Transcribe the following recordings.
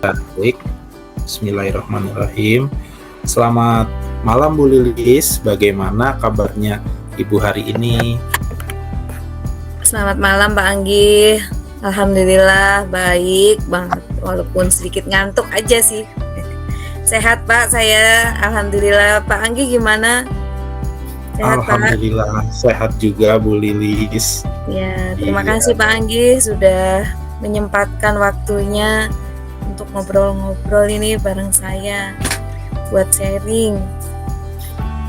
Baik, bismillahirrahmanirrahim. Selamat malam Bu Lilis, bagaimana kabarnya Ibu hari ini? Selamat malam Pak Anggi. Alhamdulillah baik banget, walaupun sedikit ngantuk aja sih. Sehat Pak saya, Alhamdulillah. Pak Anggi gimana? Sehat Pak? Alhamdulillah sehat juga Bu Lilis. Ya, terima Iya, kasih Pak Anggi sudah menyempatkan waktunya untuk ngobrol-ngobrol ini bareng saya buat sharing.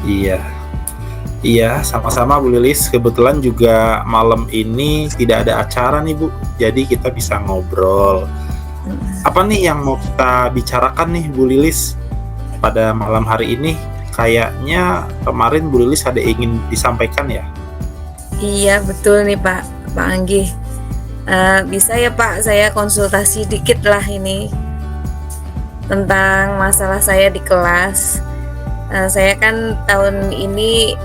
iya. Iya, sama-sama Bu Lilis. Kebetulan juga malam ini tidak ada acara nih Bu, jadi kita bisa ngobrol. Apa nih yang mau kita bicarakan nih Bu Lilis pada malam hari ini? Kayaknya kemarin Bu Lilis ada ingin disampaikan ya? Iya betul nih Pak Anggi. Bisa ya Pak saya konsultasi dikit lah ini tentang masalah saya di kelas. Saya kan tahun ini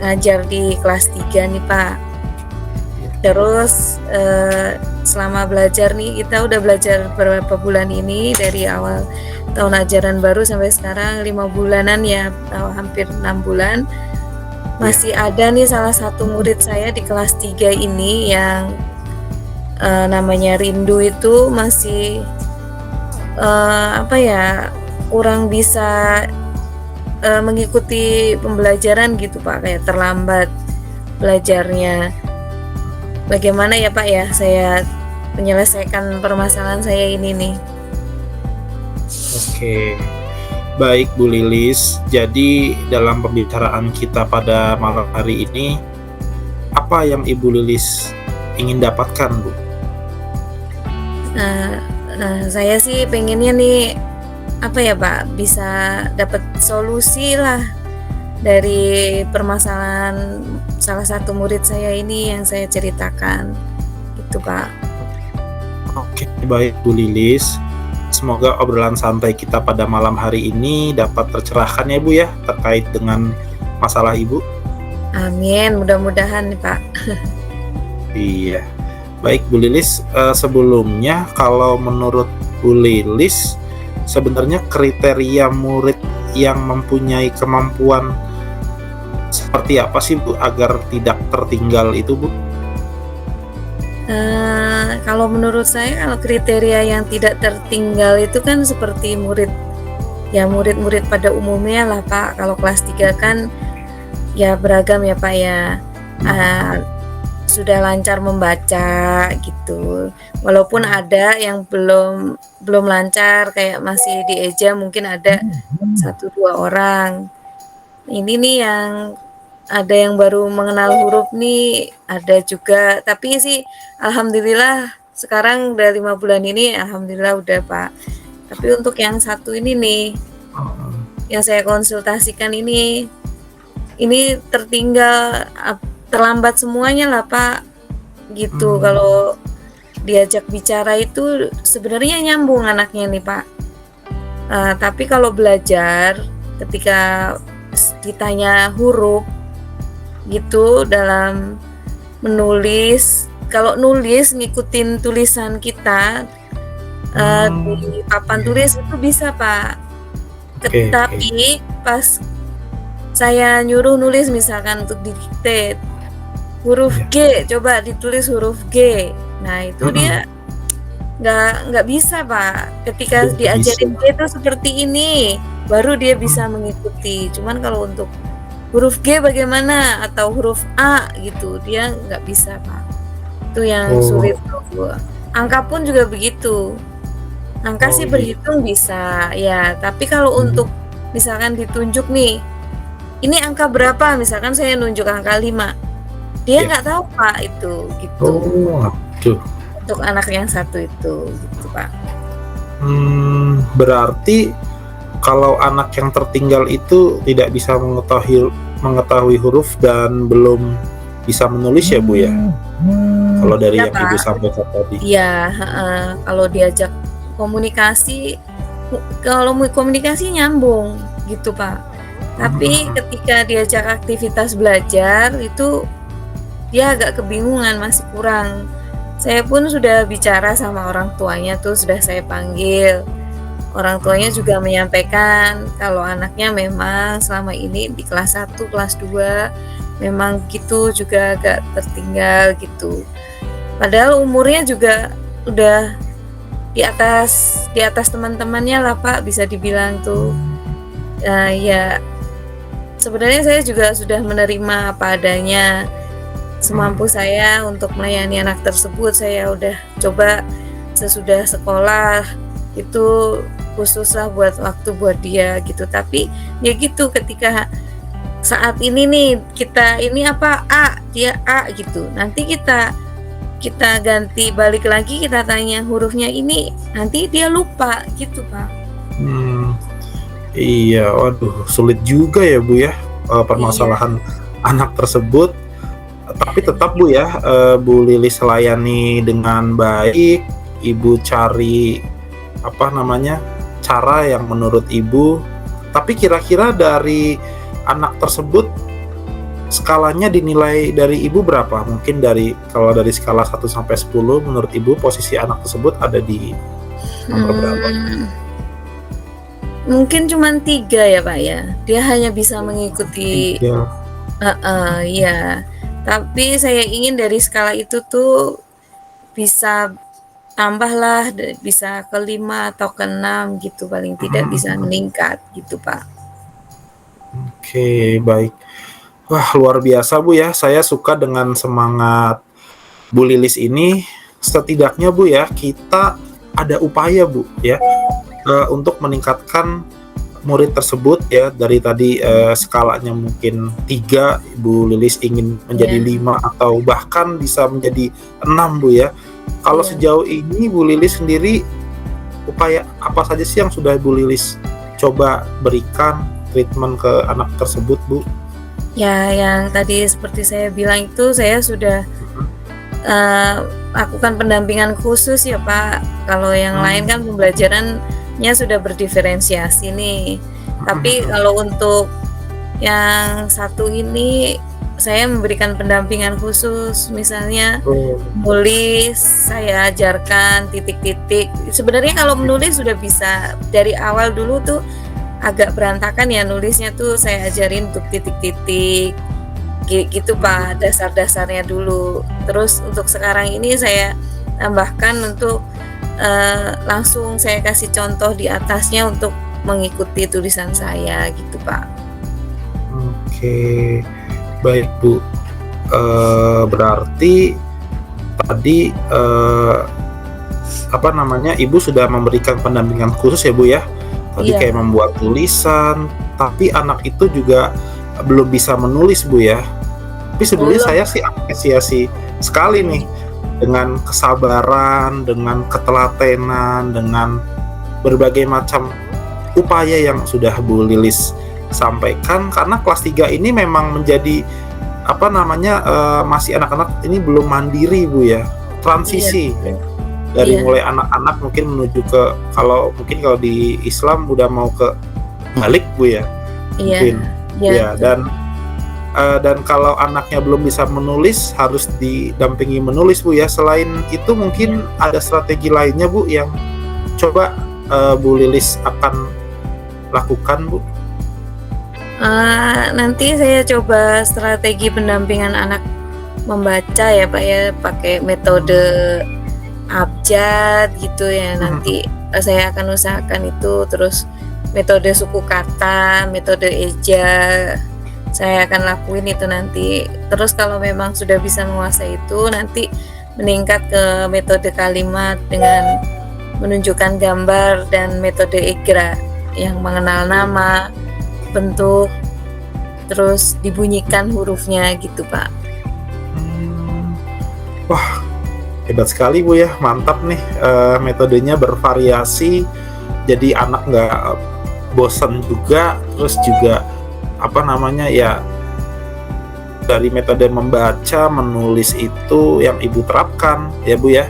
ngajar di kelas 3 nih Pak. Terus selama belajar nih, kita udah belajar beberapa bulan ini dari awal tahun ajaran baru sampai sekarang 5 bulanan ya, atau hampir 6 bulan. Masih ada nih salah satu murid saya di kelas 3 ini yang namanya Rindu itu masih kurang bisa mengikuti pembelajaran gitu Pak, kayak terlambat belajarnya. Bagaimana ya Pak ya saya menyelesaikan permasalahan saya ini nih? Oke, baik Bu Lilis. Jadi dalam pembicaraan kita pada malam hari ini, apa yang Ibu Lilis ingin dapatkan Bu? Saya sih pengennya nih Pak, bisa dapat solusi lah dari permasalahan salah satu murid saya ini yang saya ceritakan gitu Pak. Oke, baik Bu Lilis. Semoga obrolan santai kita pada malam hari ini dapat tercerahkan ya Bu ya, terkait dengan masalah Ibu. Amin, mudah-mudahan nih Pak. Iya. Baik Bu Lilis, sebelumnya kalau menurut Bu Lilis, sebenarnya kriteria murid yang mempunyai kemampuan seperti apa sih Bu agar tidak tertinggal itu Bu? Kalau menurut saya, kalau kriteria yang tidak tertinggal itu kan seperti murid-murid pada umumnya lah Pak. Kalau kelas 3 kan ya beragam ya Pak ya. Sudah lancar membaca gitu. Walaupun ada yang belum lancar, kayak masih dieja, mungkin ada 1-2 orang. Ini nih yang ada yang baru mengenal huruf nih, ada juga. Tapi sih alhamdulillah sekarang udah 5 bulan ini alhamdulillah udah Pak. Tapi untuk yang satu ini nih, yang saya konsultasikan ini tertinggal, terlambat semuanya lah Pak gitu. Kalau diajak bicara itu sebenarnya nyambung anaknya nih Pak, tapi kalau belajar ketika ditanya huruf gitu dalam menulis, kalau nulis ngikutin tulisan kita di papan tulis itu bisa Pak. Tapi pas saya nyuruh nulis misalkan untuk didikte huruf G, coba ditulis huruf G. Nah itu dia nggak bisa Pak. Ketika diajarin G itu seperti ini, baru dia bisa mengikuti. Cuman kalau untuk huruf G bagaimana atau huruf A gitu, dia nggak bisa Pak. Itu yang sulit tuh. Angka pun juga begitu. Angka sih berhitung bisa ya, tapi kalau untuk misalkan ditunjuk nih, ini angka berapa? Misalkan saya nunjuk angka 5. Dia nggak tahu Pak itu gitu. Untuk anak yang satu itu gitu Pak. Berarti kalau anak yang tertinggal itu tidak bisa mengetahui huruf dan belum bisa menulis ya Bu ya? Kalau dari yang Ibu sampaikan tadi. Iya, kalau diajak komunikasi, nyambung gitu Pak. Tapi ketika diajak aktivitas belajar itu dia agak kebingungan, masih kurang. Saya pun sudah bicara sama orang tuanya tuh, sudah saya panggil. Orang tuanya juga menyampaikan kalau anaknya memang selama ini di kelas 1, kelas 2 memang gitu juga agak tertinggal gitu. Padahal umurnya juga udah di atas teman-temannya lah Pak, bisa dibilang tuh. Ya sebenarnya saya juga sudah menerima apa adanya. Semampu saya untuk melayani anak tersebut, saya udah coba sesudah sekolah itu khususlah buat waktu buat dia gitu. Tapi ya gitu, ketika saat ini nih kita ini apa A, dia A gitu. Nanti kita ganti balik lagi, kita tanya hurufnya ini, nanti dia lupa gitu Pak. Iya, waduh, sulit juga ya Bu ya, Iya, permasalahan anak tersebut. Tapi tetap Bu ya, Bu Lilis layani dengan baik, Ibu cari apa namanya, cara yang menurut Ibu. Tapi kira-kira dari anak tersebut skalanya dinilai dari Ibu berapa? Mungkin kalau dari skala 1 sampai 10 menurut Ibu posisi anak tersebut ada di nomor berapa? Mungkin cuman 3 ya Pak ya. Dia hanya bisa mengikuti 3. iya. Tapi saya ingin dari skala itu tuh bisa tambahlah, bisa ke 5 atau ke 6 gitu, paling tidak bisa meningkat gitu Pak. Oke, baik. Wah, luar biasa Bu ya. Saya suka dengan semangat Bu Lilis ini. Setidaknya Bu ya, kita ada upaya Bu ya, untuk meningkatkan murid tersebut ya. Dari tadi skalanya mungkin 3, Bu Lilis ingin menjadi 5 atau bahkan bisa menjadi 6 Bu ya. Kalau sejauh ini Bu Lilis sendiri, upaya apa saja sih yang sudah Bu Lilis coba berikan treatment ke anak tersebut Bu? Ya, yang tadi seperti saya bilang itu, saya sudah lakukan pendampingan khusus ya Pak. Kalau yang lain kan pembelajarannya sudah berdiferensiasi nih. Tapi kalau untuk yang satu ini, saya memberikan pendampingan khusus. Misalnya menulis, saya ajarkan titik-titik. Sebenarnya kalau menulis sudah bisa dari awal. Dulu tuh agak berantakan ya nulisnya tuh, saya ajarin untuk titik-titik gitu Pak, dasar-dasarnya dulu. Terus untuk sekarang ini saya tambahkan untuk langsung saya kasih contoh di atasnya untuk mengikuti tulisan saya gitu Pak. Oke, baik Bu. Berarti tadi apa namanya, Ibu sudah memberikan pendampingan khusus ya Bu ya? Tadi kayak membuat tulisan, tapi anak itu juga belum bisa menulis Bu ya. Tapi sebelumnya saya sih apresiasi sekali nih dengan kesabaran, dengan ketelatenan, dengan berbagai macam upaya yang sudah Bu Lilis sampaikan. Karena kelas 3 ini memang menjadi apa namanya, masih anak-anak ini belum mandiri Bu ya. Transisi dari mulai anak-anak mungkin menuju ke, kalau di Islam udah mau ke balik Bu ya. Mungkin ya, dan kalau anaknya belum bisa menulis harus didampingi menulis Bu ya. Selain itu mungkin ada strategi lainnya Bu yang coba Bu Lilis akan lakukan Bu? Nanti saya coba strategi pendampingan anak membaca ya Pak ya, pakai metode abjad gitu ya. Nanti saya akan usahakan itu. Terus metode suku kata, metode eja, saya akan lakuin itu nanti. Terus kalau memang sudah bisa menguasai itu, nanti meningkat ke metode kalimat dengan menunjukkan gambar dan metode iqra yang mengenal nama, bentuk, terus dibunyikan hurufnya gitu Pak. Wah, hebat sekali Bu ya, mantap nih. Metodenya bervariasi, jadi anak nggak bosan juga. Terus juga apa namanya ya, dari metode membaca, menulis itu yang Ibu terapkan ya Bu ya.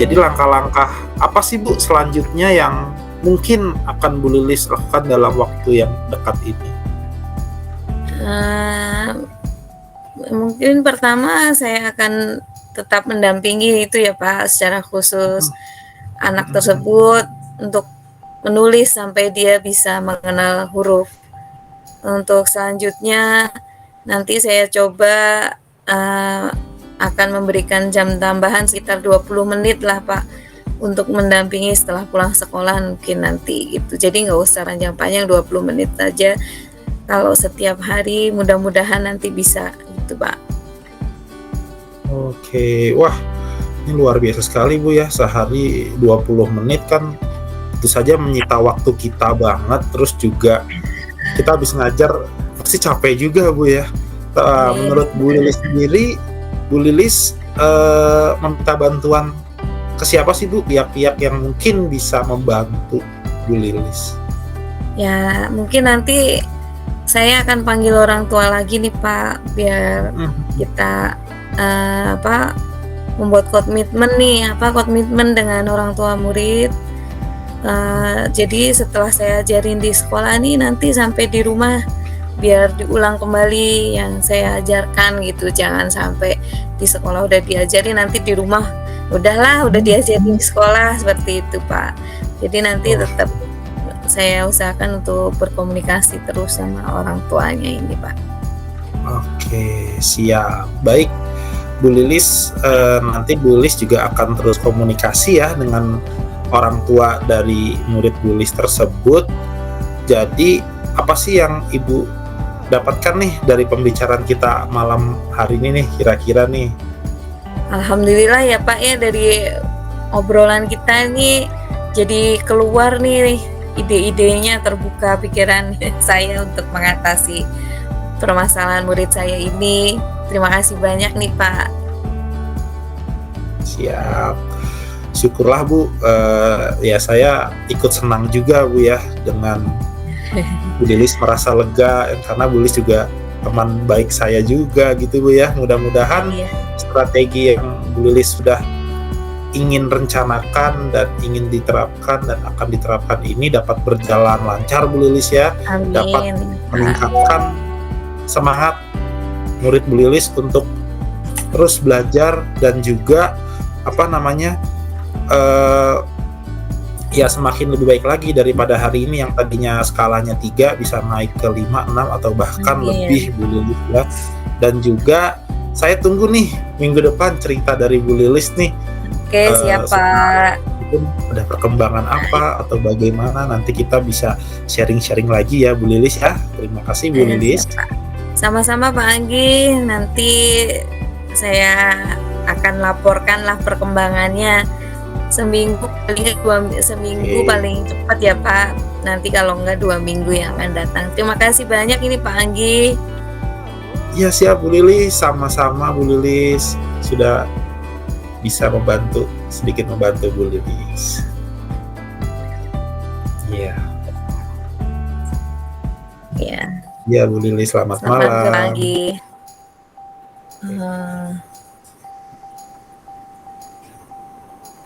Jadi langkah-langkah apa sih Bu selanjutnya yang mungkin akan Bu Lilis lakukan dalam waktu yang dekat ini? Mungkin pertama saya akan tetap mendampingi itu ya Pak, secara khusus anak tersebut untuk menulis sampai dia bisa mengenal huruf. Untuk selanjutnya nanti saya coba, akan memberikan jam tambahan sekitar 20 menit lah, Pak, untuk mendampingi setelah pulang sekolah mungkin nanti gitu. Jadi nggak usah panjang panjang, 20 menit aja kalau setiap hari, mudah-mudahan nanti bisa gitu, Pak. Oke, wah ini luar biasa sekali Bu ya, sehari 20 menit kan itu saja menyita waktu kita banget, terus juga kita habis ngajar pasti capek juga Bu ya. Menurut Bu Lilis sendiri, Bu Lilis meminta bantuan ke siapa sih Bu, pihak-pihak yang mungkin bisa membantu Bu Lilis? Ya mungkin nanti saya akan panggil orang tua lagi nih Pak, biar kita membuat komitmen dengan orang tua murid. Jadi setelah saya ajarin di sekolah nih, nanti sampai di rumah biar diulang kembali yang saya ajarkan gitu. Jangan sampai di sekolah udah diajarin, nanti di rumah udah diajarin di sekolah, seperti itu Pak. Jadi nanti tetap saya usahakan untuk berkomunikasi terus sama orang tuanya ini Pak. Oke, siap. Baik Bu Lilis, nanti Bu Lilis juga akan terus komunikasi ya dengan orang tua dari murid Bu Lilis tersebut. Jadi apa sih yang Ibu dapatkan nih dari pembicaraan kita malam hari ini nih kira-kira nih? Alhamdulillah ya Pak ya, dari obrolan kita nih jadi keluar nih ide-idenya, terbuka pikiran saya untuk mengatasi permasalahan murid saya ini. Terima kasih banyak nih Pak. Siap. Syukurlah Bu, ya saya ikut senang juga Bu ya dengan Bu Lilis merasa lega, karena Bu Lilis juga teman baik saya juga gitu Bu ya. Mudah-mudahan strategi yang Bu Lilis sudah ingin rencanakan dan ingin diterapkan dan akan diterapkan ini dapat berjalan lancar Bu Lilis ya. Amin. Dapat meningkatkan semangat murid Bu Lilis untuk terus belajar dan juga ya semakin lebih baik lagi daripada hari ini yang tadinya skalanya 3 bisa naik ke 5, 6 atau bahkan lebih Bu Lilis ya. Dan juga saya tunggu nih minggu depan cerita dari Bu Lilis nih. Oke, siap Pak. Ada perkembangan apa atau bagaimana, nanti kita bisa sharing-sharing lagi ya Bu Lilis ya. Terima kasih Bu Lilis. Sama-sama Pak Anggi, nanti saya akan laporkanlah perkembangannya seminggu paling cepat ya Pak. Nanti kalau enggak 2 minggu yang akan datang. Terima kasih banyak ini Pak Anggi. Iya siap Bu Lilis, sama-sama Bu Lilis sudah bisa sedikit membantu Bu Lilis. Iya. Iya. Ya Bu Lilis, selamat malam. Pagi.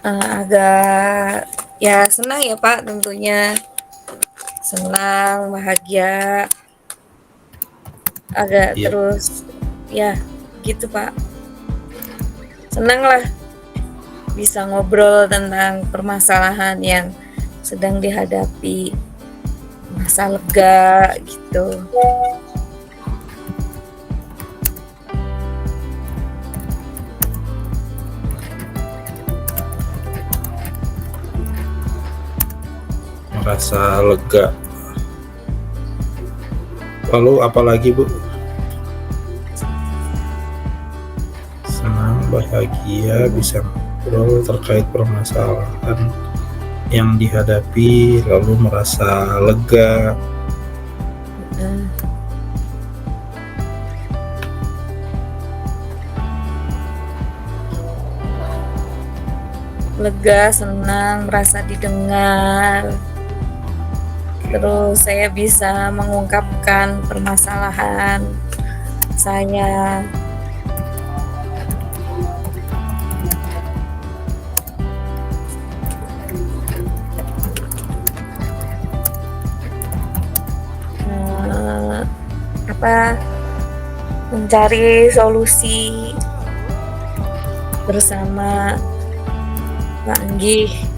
Agak ya senang ya Pak, tentunya senang, bahagia, agak terus ya gitu Pak. Senang lah bisa ngobrol tentang permasalahan yang sedang dihadapi, masa lega gitu. Merasa lega. Lalu apalagi Bu? Senang, bahagia, bisa ngobrol terkait permasalahan yang dihadapi, lalu merasa lega. Lega, senang, merasa didengar. Terus saya bisa mengungkapkan permasalahan saya. Mencari solusi bersama Pak Anggi.